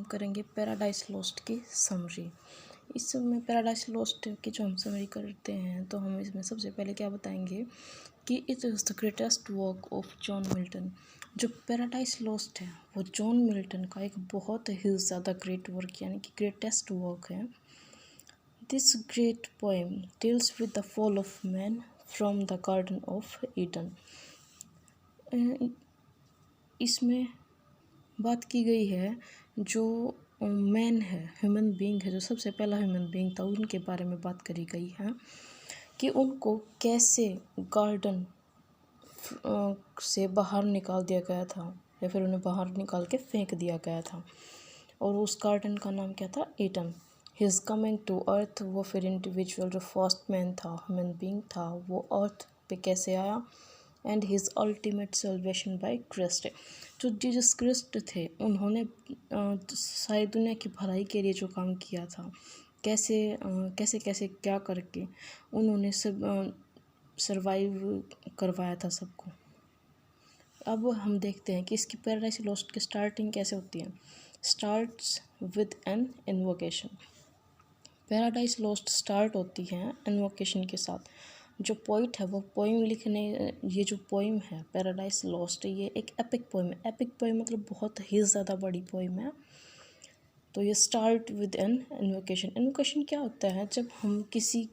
करेंगे paradise lost की summary. इसमें पैराडाइज लॉस्ट की जो हम समरी करते हैं तो हम इसमें सबसे पहले क्या बताएंगे कि it is the greatest work of John Milton. जो पैराडाइज लॉस्ट है वो जॉन मिल्टन का एक बहुत ही ज़्यादा ग्रेट वर्क यानी कि ग्रेटेस्ट वर्क है। This great poem deals with the fall of man from the garden of Eden. इसमें बात की गई है जो मैन है, ह्यूमन बीइंग है, जो सबसे पहला ह्यूमन बीइंग था, उनके बारे में बात करी गई है कि उनको कैसे गार्डन से बाहर निकाल दिया गया था या फिर उन्हें बाहर निकाल के फेंक दिया गया था। और उस गार्डन का नाम क्या था? Eden. His coming to earth, वो फिर इंडिविजुअल जो फर्स्ट मैन था, ह्यूमन बीइंग था, वो अर्थ पे कैसे आया। And his ultimate salvation by Christ. जो जीसस क्रिस्ट थे उन्होंने सारी दुनिया की भलाई के लिए जो काम किया था, कैसे कैसे कैसे क्या करके उन्होंने सब सरवाइव करवाया था सबको। अब हम देखते हैं कि इसकी पैराडाइज लॉस्ट की स्टार्टिंग कैसे होती है। Starts with an invocation. Paradise Lost start होती है इन्वोकेशन के साथ। जो पोइट है वो पोइम लिखने, ये जो पोइम है पैराडाइज लॉस्ट, ये एक एपिक पोइम है। एपिक पोइम मतलब बहुत ही ज़्यादा बड़ी पोइम है। तो ये start with an invocation. Invocation क्या होता है? जब हम किसी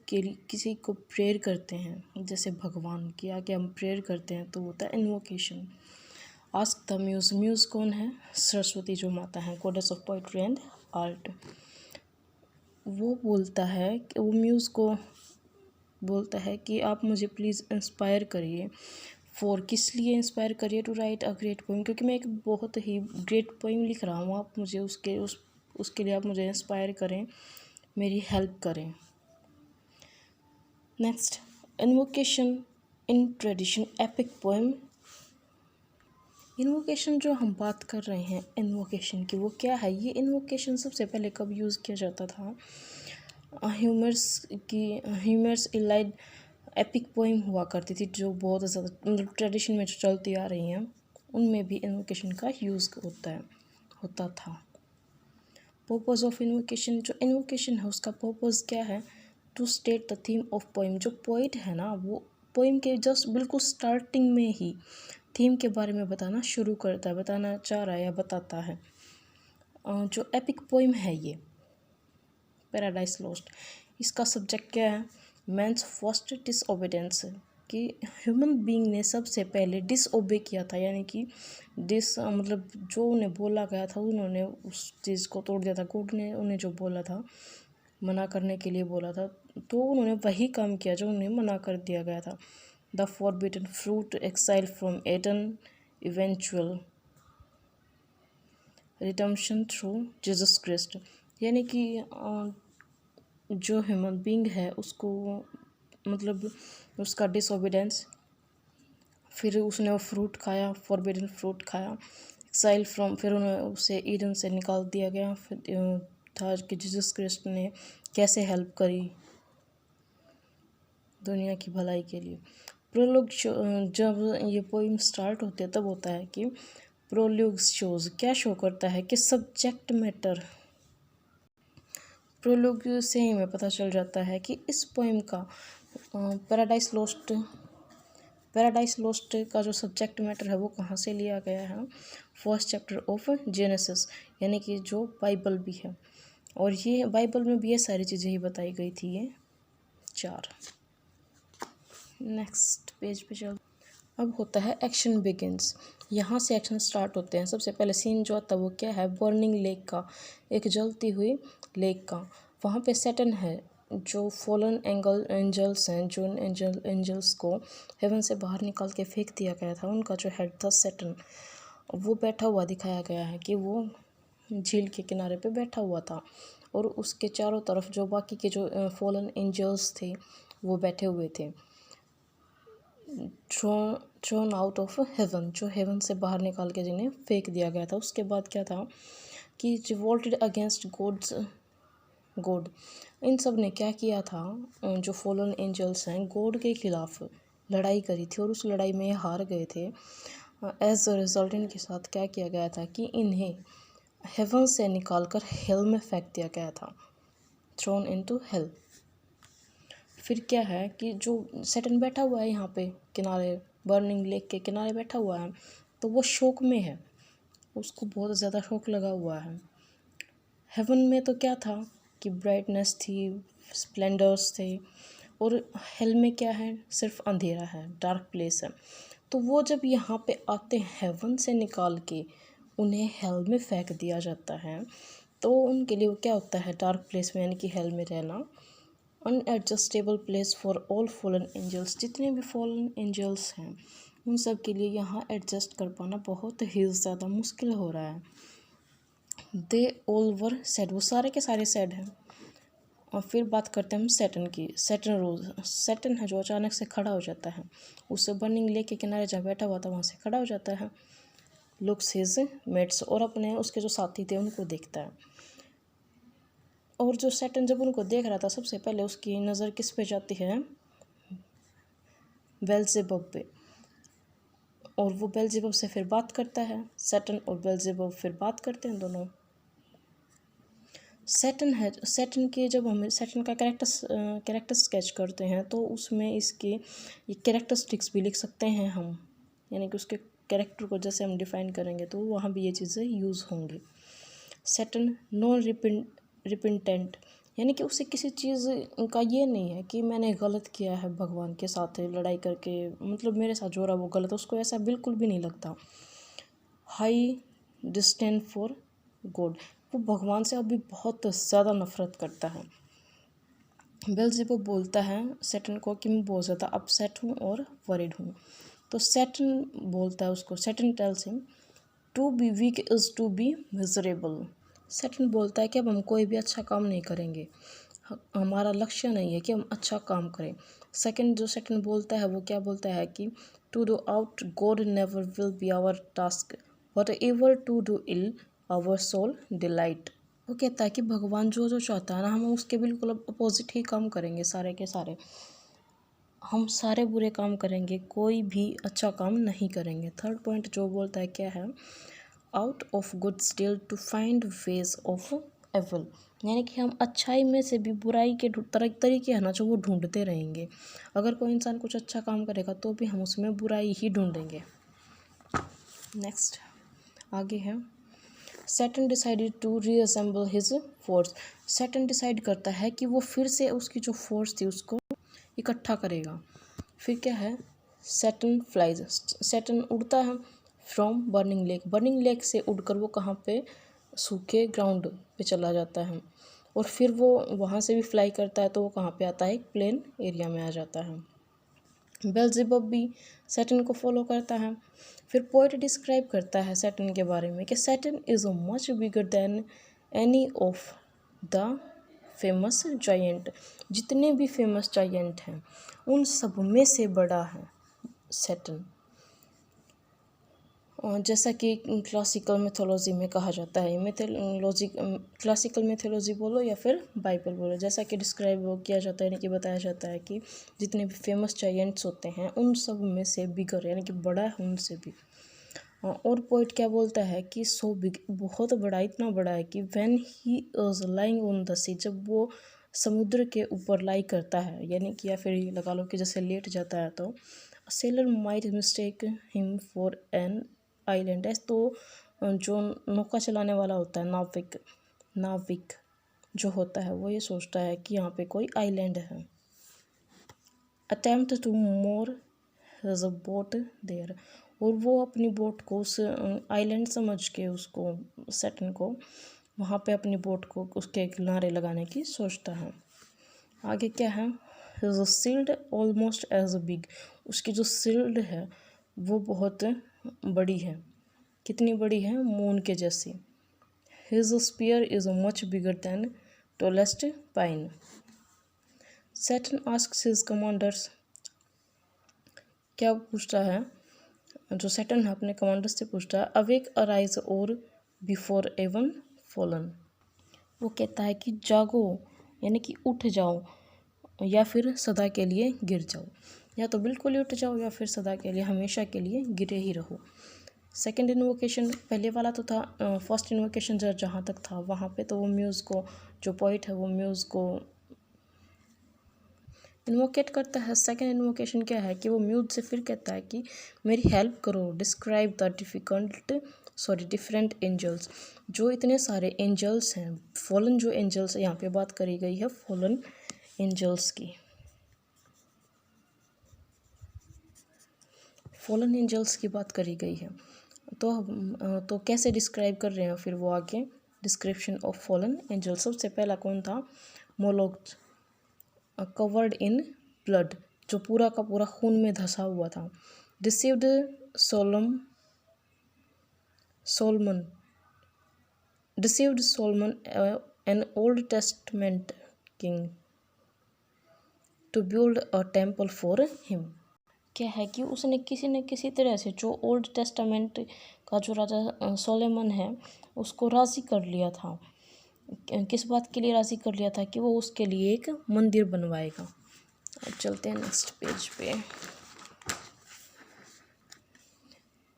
को प्रेयर करते हैं, जैसे भगवान के आगे हम प्रेयर करते हैं तो होता है invocation. Ask the muse. Muse कौन है? सरस्वती जो माता है, goddess of poetry and art. वो बोलता है कि वो म्यूज़ को बोलता है कि आप मुझे प्लीज़ इंस्पायर करिए। फॉर किस लिए इंस्पायर करिए? To write a great poem, क्योंकि मैं एक बहुत ही ग्रेट पोइम लिख रहा हूँ। आप मुझे उसके लिए आप मुझे इंस्पायर करें, मेरी हेल्प करें। नेक्स्ट, इन्वोकेशन इन ट्रेडिशन एपिक पोइम। इन्वोकेशन जो हम बात कर रहे हैं इन्वोकेशन की, वो क्या है? ये इन्वोकेशन सबसे पहले कब यूज़ किया जाता था? ह्यूमर्स इलाइड एपिक पोइम हुआ करती थी जो बहुत ज़्यादा मतलब ट्रेडिशन में जो चलती आ रही हैं, उनमें भी इन्वोकेशन का यूज़ होता था। पर्पज़ ऑफ इन्वोकेशन, जो इन्वोकेशन है उसका पर्पज़ क्या है? To state the theme of poem. जो पोइट है ना, वो पोइम के जस्ट बिल्कुल स्टार्टिंग में ही थीम के बारे में बताना शुरू करता है, बताना चाह रहा है या बताता है। जो एपिक पोइम है ये पैराडाइज लॉस्ट, इसका सब्जेक्ट क्या है? मैंस फर्स्ट डिसओबीडियंस, कि ह्यूमन बीइंग ने सबसे पहले डिसओबे किया था, यानी कि मतलब जो उन्हें बोला गया था उन्होंने उस चीज़ को तोड़ दिया था। गॉड ने उन्हें जो बोला था, मना करने के लिए बोला था, तो उन्होंने वही काम किया जो उन्हें मना कर दिया गया था। The forbidden fruit, exile from Eden, eventual redemption through Jesus Christ, यानी कि जो ह्यूमन बीइंग है उसको मतलब उसका डिसओबीडेंस, फिर उसने वो फ्रूट खाया, फॉरबिडन फ्रूट खाया, एक्साइल फ्रॉम, फिर उन्हें उसे ईडन से निकाल दिया गया। फिर था कि जीसस क्राइस्ट ने कैसे हेल्प करी दुनिया की भलाई के लिए। प्रोलॉग, जब ये पोइम स्टार्ट होते तब होता है कि प्रोलॉग शोज, क्या शो करता है कि सब्जेक्ट मैटर। प्रोलॉग से ही हमें पता चल जाता है कि इस पोइम का पैराडाइज लॉस्ट का जो सब्जेक्ट मैटर है वो कहाँ से लिया गया है? फर्स्ट चैप्टर ऑफ जेनेसिस, यानी कि जो बाइबल भी है, और ये बाइबल में भी ये सारी चीज़ें ही बताई गई थी, ये 4। नेक्स्ट पेज पे चल। अब होता है एक्शन बिगिंस। यहाँ से एक्शन स्टार्ट होते हैं। सबसे पहले सीन जो आता है वो क्या है? बर्निंग लेक का, एक जलती हुई लेक का। वहाँ पे सैटर्न है, जो फॉलन एंजल्स हैं, जो एंजल्स को हेवन से बाहर निकाल के फेंक दिया गया था, उनका जो हेड था सैटर्न, वो बैठा हुआ दिखाया गया है कि वो झील के किनारे पे बैठा हुआ था, और उसके चारों तरफ जो बाकी के जो फॉलन एंजल्स थे वो बैठे हुए थे। थ्रोन आउट ऑफ हेवन, जो हेवन से बाहर निकाल के जिन्हें फेंक दिया गया था। उसके बाद क्या था कि रिवोल्टेड अगेंस्ट गॉड। इन सब ने क्या किया था? जो फॉलन एंजल्स हैं, गॉड के खिलाफ लड़ाई करी थी और उस लड़ाई में हार गए थे। एज अ रिजल्ट इनके साथ क्या किया गया था कि इन्हें हेवन से निकालकर हेल में फेंक दिया गया था, थ्रोन इनटू हेल। फिर क्या है कि जो सैटर्न बैठा हुआ है यहाँ पे किनारे, बर्निंग लेक के किनारे बैठा हुआ है, तो वो शोक में है, उसको बहुत ज़्यादा शोक लगा हुआ है। हेवन में तो क्या था कि ब्राइटनेस थी, स्प्लेंडर्स थे, और हेल में क्या है, सिर्फ अंधेरा है, डार्क प्लेस है। तो वो जब यहाँ पे आते हैं, हेवन से निकाल के उन्हें हेल में फेंक दिया जाता है, तो उनके लिए वो क्या होता है, डार्क प्लेस में, यानी कि हेल में रहना, unadjustable place for all fallen angels. जितने भी फॉलन एंजल्स हैं उन सब के लिए यहाँ एडजस्ट कर पाना बहुत ही ज़्यादा मुश्किल हो रहा है। दे ऑल वर सैड, वो सारे के सारे सैड हैं। और फिर बात करते हैं हम सैटर्न की। सैटर्न रोज, सैटर्न है जो अचानक से खड़ा हो जाता है, उससे बर्निंग लेक के किनारे जहाँ बैठा हुआ था वहाँ से खड़ा हो जाता है, लुक्स हिज मेट्स, और अपने उसके जो साथी थे उनको देखता है। और जो सैटर्न जब उनको देख रहा था, सबसे पहले उसकी नज़र किस पे जाती है, बेल्जेबब पे, और वो बेल्जेबब से फिर बात करता है। सैटर्न और बेल्जेबब फिर बात करते हैं दोनों। सैटर्न है, सैटर्न के जब हम सैटर्न का कैरेक्टर स्केच करते हैं तो उसमें इसके ये कैरेक्टरिस्टिक्स भी लिख सकते हैं हम, यानी कि उसके कैरेक्टर को जैसे हम डिफाइन करेंगे तो वहाँ भी ये चीज़ें यूज़ होंगी। सैटर्न नॉन रिपेंटेंट, यानी कि उससे किसी चीज़ का ये नहीं है कि मैंने गलत किया है भगवान के साथ लड़ाई करके, मतलब मेरे साथ जो रहा वो गलत है, उसको ऐसा बिल्कुल भी नहीं लगता। हाई डिस्टेंस फॉर गॉड, वो भगवान से अभी बहुत ज़्यादा नफरत करता है। बेल्जेबब बोलता है सैटर्न को कि मैं बहुत ज़्यादा अपसेट हूँ और वरीड हूँ। तो सैटर्न बोलता है उसको, Saturn tells him to be weak is to be miserable. Saturn बोलता है कि अब हम कोई भी अच्छा काम नहीं करेंगे, हमारा लक्ष्य नहीं है कि हम अच्छा काम करें। सेकंड जो सैटर्न बोलता है वो क्या बोलता है कि to do out God never will be our task, whatever to do ill our sole delight. वो कहता है कि भगवान जो जो चाहता है ना, हम उसके बिल्कुल अपोजिट ही काम करेंगे, सारे के सारे हम सारे बुरे काम करेंगे, कोई भी अच्छा काम नहीं करेंगे। थर्ड पॉइंट जो बोलता है क्या है, out of good still to find ways of evil, यानी कि हम अच्छाई में से भी बुराई के तरीके हैं ना जो वो ढूंढते रहेंगे। अगर कोई इंसान कुछ अच्छा काम करेगा तो भी हम उसमें बुराई ही ढूंढेंगे। नेक्स्ट आगे है, Saturn decided to reassemble his force. Saturn decide करता है कि वो फिर से उसकी जो फोर्स थी उसको इकट्ठा करेगा। फिर क्या है, सैटर्न फ्लाइज, सैटर्न उड़ता है from burning lake, burning lake से उड़कर वो कहाँ पे, सूखे ग्राउंड पे चला जाता है, और फिर वो वहाँ से भी फ्लाई करता है तो वो कहाँ पे आता है, एक प्लेन एरिया में आ जाता है। बेल्जेबब भी सैटर्न को फॉलो करता है। फिर पोएट डिस्क्राइब करता है सैटर्न के बारे में कि Saturn is much bigger than any of the famous giant, जितने भी फेमस जायंट हैं उन सब में से बड़ा है सैटर्न। जैसा कि क्लासिकल मिथोलॉजी में कहा जाता है, मिथोलॉजी क्लासिकल मिथोलॉजी बोलो या फिर बाइबल बोलो, जैसा कि डिस्क्राइब किया जाता है, यानी कि बताया जाता है कि जितने भी फेमस जायंट्स होते हैं उन सब में से बिगर, यानी कि बड़ा है उनसे भी। और पोइट क्या बोलता है कि सो बिग, बहुत बड़ा, इतना बड़ा है कि when he is lying on the sea, जब वो समुद्र के ऊपर लाई करता है, यानी कि या फिर लगा लो कि जैसे लेट जाता है, तो seller might mistake him for an island है, तो जो नौका चलाने वाला होता है, नाविक जो होता है वो ये सोचता है कि यहाँ पे कोई आइलैंड है। Attempt to moor his boat there, और वो अपनी बोट को उस आइलैंड समझ के उसको, सैटर्न को वहाँ पे अपनी बोट को उसके किनारे लगाने की सोचता है। आगे क्या है, his shield almost as big, उसकी जो शील्ड है वो बहुत बड़ी है, कितनी बड़ी है, मून के जैसी। His sphere is much bigger than tallest pine. Saturn asks his commanders, क्या पूछता है, जो सैटर्न है अपने कमांडर्स से पूछता है, अवेक अराइज और बिफोर एवन फॉलन, वो कहता है कि जागो, यानी कि उठ जाओ, या फिर सदा के लिए गिर जाओ, या तो बिल्कुल ही उठ जाओ या फिर सदा के लिए, हमेशा के लिए गिरे ही रहो। सेकंड इन्वोकेशन, पहले वाला तो था फर्स्ट इन्वोकेशन जहाँ तक था वहाँ पे तो वो म्यूज़ को, जो पोइट है वो म्यूज़ को इन्वोकेट करता है। सेकंड इन्वोकेशन क्या है कि वो म्यूज़ से फिर कहता है कि मेरी हेल्प करो, डिस्क्राइब द डिफरेंट एंजल्स, जो इतने सारे एंजल्स हैं, फॉलन जो एंजल्स, यहाँ पे बात करी गई है फॉलन एंजल्स की, फॉलन एंजल्स की बात करी गई है। तो कैसे डिस्क्राइब कर रहे हैं फिर वो आगे, डिस्क्रिप्शन ऑफ फॉलन एंजल। सबसे पहला कौन था, मोलोक, कवर्ड इन ब्लड, जो पूरा का पूरा खून में धंसा हुआ था। Received Solomon an Old Testament king to build a temple for him. क्या है कि उसने किसी न किसी तरह से जो ओल्ड टेस्टामेंट का जो राजा सोलेमन है उसको राज़ी कर लिया था। किस बात के लिए राज़ी कर लिया था कि वो उसके लिए एक मंदिर बनवाएगा। अब चलते हैं नेक्स्ट पेज पे।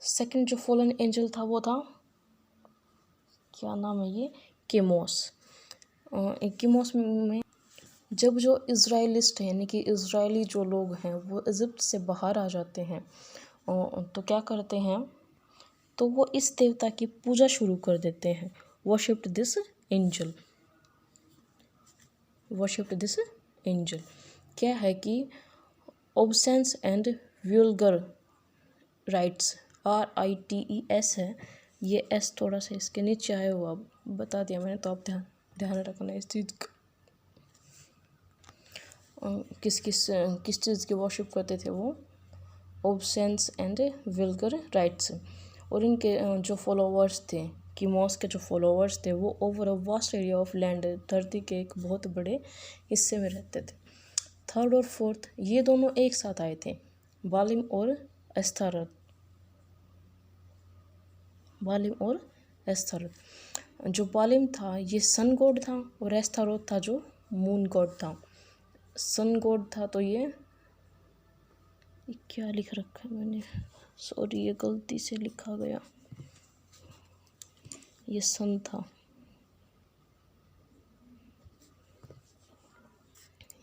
सेकंड जो फॉलन एंजल था वो था, क्या नाम है ये, केमोस। केमोस में जब जो इज़राइलिस्ट हैं यानी कि इज़राइली जो लोग हैं वो इजिप्ट से बाहर आ जाते हैं तो क्या करते हैं, तो वो इस देवता की पूजा शुरू कर देते हैं। Worshipped this angel. क्या है कि absence and vulgar rights, RITES है, ये S थोड़ा सा इसके नीचे आया हुआ, बता दिया मैंने, तो आप ध्यान रखना इस चीज़ का। किस चीज़ की वर्शिप करते थे वो, ऑब्सेंस एंड वल्गर राइट्स। और इनके जो फॉलोवर्स थे, कीमोस के जो फॉलोवर्स थे वो over a vast area of land, धरती के एक बहुत बड़े हिस्से में रहते थे। थर्ड और फोर्थ ये दोनों एक साथ आए थे, बालिम और एस्थारोथ। जो बालिम था ये सन गॉड था और एस्थारोथ था जो मून गॉड था। सन गॉड था तो ये क्या लिख रखा है मैंने, सॉरी ये गलती से लिखा गया, ये सन था,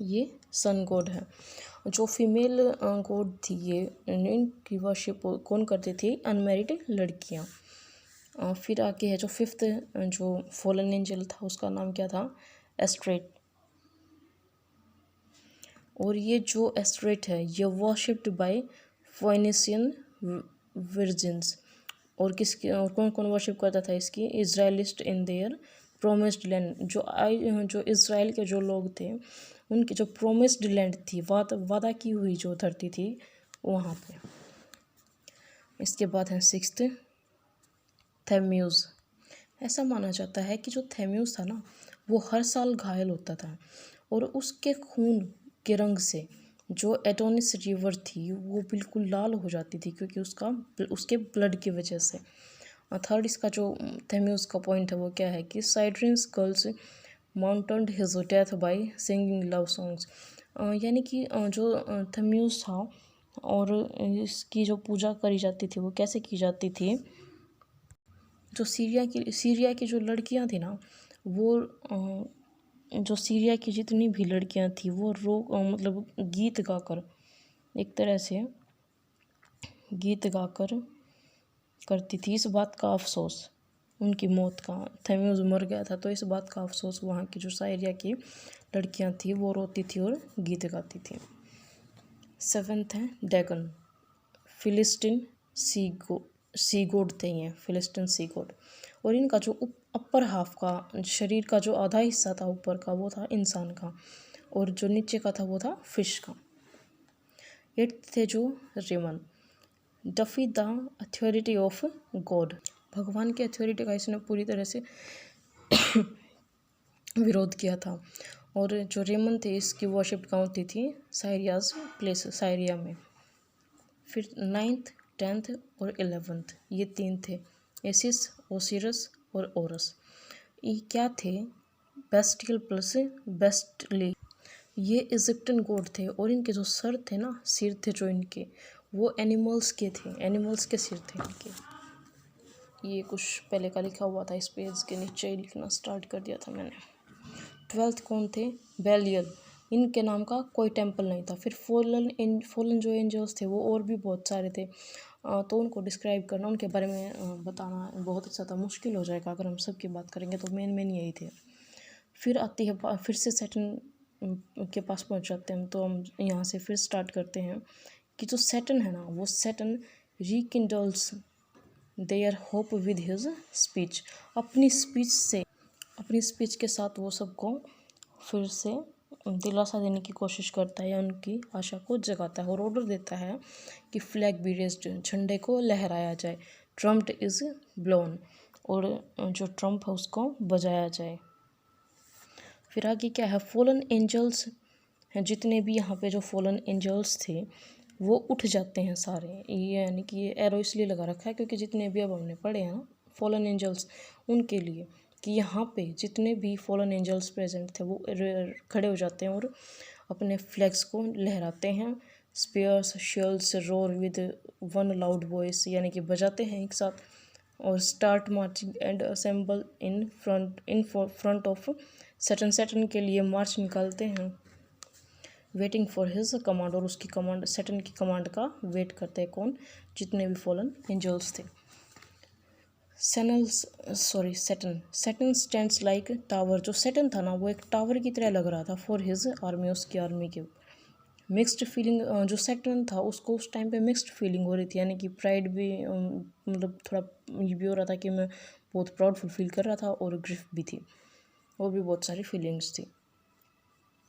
ये सन गॉड है। जो फीमेल गॉड थी ये, इनकी वर्शिप कौन करती थी, अनमैरिड लड़कियां। फिर आगे है जो फिफ्थ जो फॉलन एंजल था उसका नाम क्या था, एस्ट्रेट। और ये जो एस्ट्रेट है ये वर्शिप्ड बाय फोइनिशियन वर्जिन्स। और कौन कौन वर्शिप करता था इसकी, इज़राइलिस्ट इन देयर प्रोमिस्ड लैंड, जो इज़राइल के जो लोग थे उनकी जो प्रोमिस्ड लैंड थी, वादा की हुई जो धरती थी वहाँ पे। इसके बाद है सिक्स्थ, थेम्यूज़। ऐसा माना जाता है कि जो थेम्यूज़ था ना वो हर साल घायल होता था और उसके खून के रंग से जो एडोनिस रिवर थी वो बिल्कुल लाल हो जाती थी, क्योंकि उसके ब्लड की वजह से। थर्ड इसका जो थेम्यूज़ का पॉइंट है वो क्या है कि sirens girls mounted his death by singing love songs. यानी कि जो थेम्यूज़ था और इसकी जो पूजा करी जाती थी वो कैसे की जाती थी, जो सीरिया की जो लड़कियां थी ना वो जो सीरिया की जितनी भी लड़कियां थी वो मतलब गीत गाकर, एक तरह से गीत गाकर करती थी इस बात का अफसोस, उनकी मौत का, थेम्यूज़ मर गया था तो इस बात का अफसोस वहाँ की जो साइरिया की लड़कियां थी वो रोती थी और गीत गाती थी। सेवेंथ है डैगन, फिलिस्टीन सी गोड थे ये, फिलिस्टीन सी गोड। और इनका जो अपर हाफ का शरीर का जो आधा हिस्सा था ऊपर का वो था इंसान का और जो नीचे का था वो था फिश का। एट्थ थे जो Rimmon, defy the authority of God, भगवान की अथॉरिटी का इसने पूरी तरह से विरोध किया था। और जो रेमन थे इसकी वर्शिप कहाँ होती थी, साइरियाज प्लेस, साइरिया में। फिर 9th 10th और 11th ये तीन थे, एसिस, ओसिरस और ओरस। ये क्या थे, बेस्टियल प्लस बेस्टली, ये इजिप्टियन गॉड थे और इनके जो सर थे ना, सिर थे जो इनके वो एनिमल्स के थे, एनिमल्स के सिर थे इनके। ये कुछ पहले का लिखा हुआ था, इस पेज के नीचे ही लिखना स्टार्ट कर दिया था मैंने। 12th कौन थे? बेलियल। इनके नाम का कोई टेम्पल नहीं था। फिर फॉलन जो एंजल्स थे वो और भी बहुत सारे थे, तो उनको डिस्क्राइब करना, उनके बारे में बताना बहुत ज़्यादा मुश्किल हो जाएगा अगर हम सबकी बात करेंगे, तो मेन यही थे। फिर आती है, फिर से सैटर्न के पास पहुंच जाते हैं हम, तो हम यहाँ से फिर स्टार्ट करते हैं कि जो सैटर्न है ना, वो Saturn rekindles their hope with his speech. अपनी स्पीच के साथ वो सबको फिर से दिलासा देने की कोशिश करता है या उनकी आशा को जगाता है, और ऑर्डर देता है कि फ्लैग बी रेज्ड, झंडे को लहराया जाए। ट्रम्प इज़ ब्लोन, और जो ट्रम्प है उसको बजाया जाए। फिर आगे क्या है? फॉलन एंजल्स हैं, जितने भी यहाँ पे जो फॉलन एंजल्स थे वो उठ जाते हैं सारे। ये यानी कि ये एरो इसलिए लगा रखा है क्योंकि जितने भी अब हमने पढ़े हैं ना फॉलन एंजल्स, उनके लिए कि यहाँ पे जितने भी फॉलन एंजल्स प्रेजेंट थे वो खड़े हो जाते हैं और अपने फ्लैग्स को लहराते हैं। Spears shields roar with one loud voice, यानी कि बजाते हैं एक साथ, और start marching and assemble in front of Saturn. Saturn के लिए मार्च निकालते हैं, वेटिंग फॉर हिज कमांड, और उसकी कमांड, सैटर्न की कमांड का वेट करते हैं कौन? जितने भी फॉलन एंजल्स थे। Saturn stands like tower. जो सैटर्न था ना वो एक टावर की तरह लग रहा था फॉर हिज आर्मी, उसकी आर्मी के। मिक्स्ड फीलिंग, जो सैटर्न था उसको उस टाइम पे मिक्स्ड फीलिंग हो रही थी, यानी कि प्राइड भी, मतलब थोड़ा ये भी हो रहा था कि मैं बहुत प्राउडफुल फील कर रहा था, और ग्रिफ भी थी, और भी बहुत सारी फीलिंग्स थी।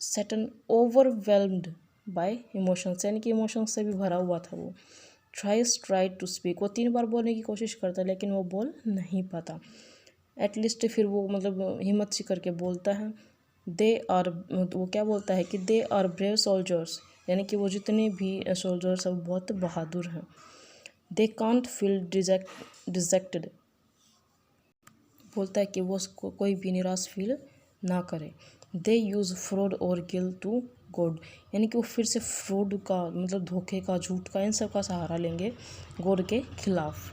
सैटर्न ओवरवेल्म्ड बाय इमोशंस, यानी कि इमोशंस से भी भरा हुआ था वो। ट्राई टू स्पीक, वो 3 बार बोलने की कोशिश करता है लेकिन वो बोल नहीं पाता। एटलीस्ट फिर वो मतलब हिम्मत सी करके बोलता है। वो क्या बोलता है कि दे आर ब्रेव सोल्जर्स, यानी कि वो जितने भी सोल्जर्स हैं वो बहुत बहादुर हैं। दे कांट फील डिजेक्टेड, बोलता है कि वो कोई भी निराश फील ना करे। दे यूज़ फ्रॉड और गिल्ट टू गॉड, यानी कि वो फिर से फ्रॉड का मतलब धोखे का, झूठ का, इन सब का सहारा लेंगे गॉड के खिलाफ।